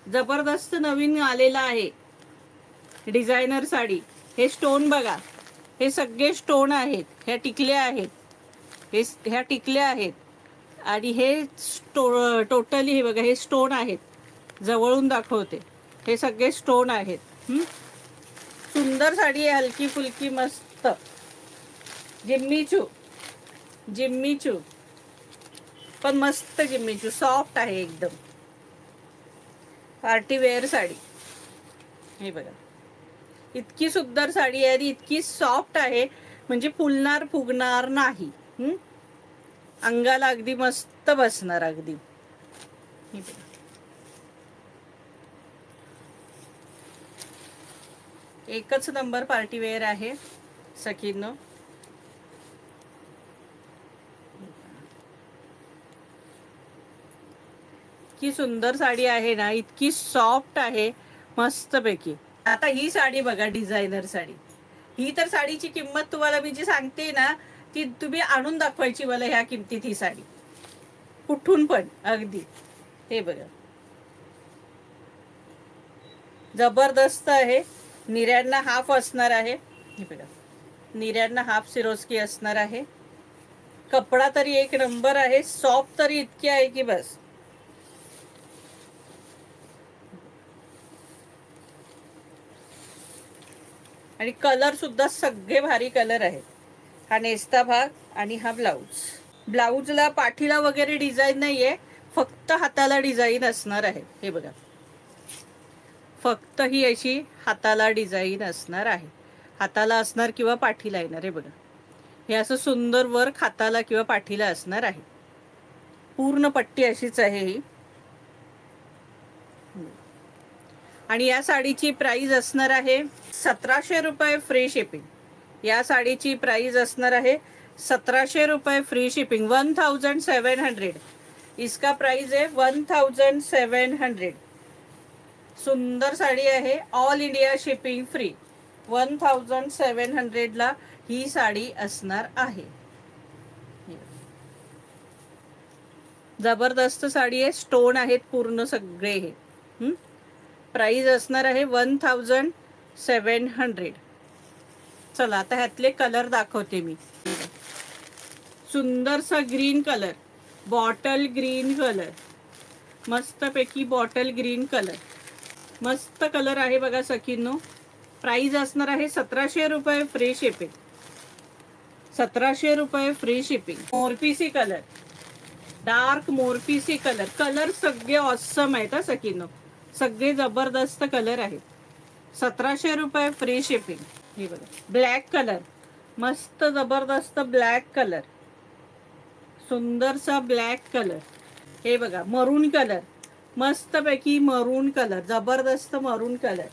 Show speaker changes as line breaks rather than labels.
जबरदस्त नवीन आलेला आहे डिझायनर साडी। हे स्टोन बघा, हे सगळे स्टोन आहेत, ह्या टिकल्या आहेत, ह्या टिकल्या आहेत आणि हे टोटली हे बघा, हे स्टोन आहेत। जवळून दाखवते, हे सगळे स्टोन आहेत। सुंदर साडी आहे, हलकी फुलकी मस्त। जिम्मीचू जिम्मीचू पण मस्त, जिम्मीचू सॉफ्ट आहे एकदम, पार्टी वेअर साडी। हे बघा, इतकी सुंदर साडी आहे आणि इतकी सॉफ्ट आहे, म्हणजे फुलणार फुगणार नाही। अंगाला अगदी मस्त बसणार अगदी। हे बघा, एकच नंबर पार्टी वेअर आहे सखींनो। इतकी सुंदर साडी आहे ना, इतकी सॉफ्ट आहे मस्त पैकी। आता ही साडी बघा, डिझायनर साडी। ही तर साडीची किंमत तुम्हाला मी जी सांगते ना, ती तुम्ही आणून दाखवायची मला ह्या किमतीत ही साडी, कुठून पण अगदी। हे बघा, जबरदस्त आहे। निऱ्यांना हाफ असणार आहे। हे बघा, निऱ्यांना हाफ सिरोस्की असणार आहे। कपडा तरी एक नंबर आहे, सॉफ्ट तरी इतकी आहे की बस। आणि कलर सुद्धा सगळे भारी कलर आहेत। हा नेसता भाग आणि हा ब्लाऊज। ब्लाऊजला पाठीला वगैरे डिझाईन नाहीये, फक्त हाताला डिझाईन असणार आहे। हे बघा, फक्त ही अशी हाताला डिझाईन असणार आहे, हाताला असणार किंवा पाठीला येणार। हे बघा, हे असं सुंदर वर्क हाताला किंवा पाठीला असणार आहे। पूर्ण पट्टी अशीच आहे ही। आणि या साडीची प्राइस असणार आहे 1700 रुपये फ्री शिपिंग। या साडीची प्राइस असणार आहे 1700 रुपये फ्री शिपिंग, 1700। इसका प्राइस है 1700। सुंदर साडी आहे, ऑल इंडिया शिपिंग फ्री। 1700 ला ही साडी असणार आहे। जबरदस्त साडी आहे, स्टोन आहेत पूर्ण सगळे हे। प्राइस असणार आहे 1700। चला आता ह्यातले कलर दाखवते मी। सुंदरसा green colour, bottle green colour, मस्त पैकी बॉटल ग्रीन कलर, मस्त कलर आहे बघा सखींनो। प्राइस असणार आहे 1700 रुपये फ्री शिपिंग। 1700 रुपये फ्री शिपिंग। मोरपीसी कलर, डार्क मोरपीसी कलर, कलर सगळे ऑसम आहेत हा सखींनो, सगळे जबरदस्त कलर आहेत। 1700 रुपये फ्री शिपिंग। हे बघा, ब्लॅक कलर, मस्त जबरदस्त ब्लॅक कलर, सुंदरसा ब्लॅक कलर। हे बघा, मरून कलर, मस्त पैकी मरून कलर, जबरदस्त मरून कलर।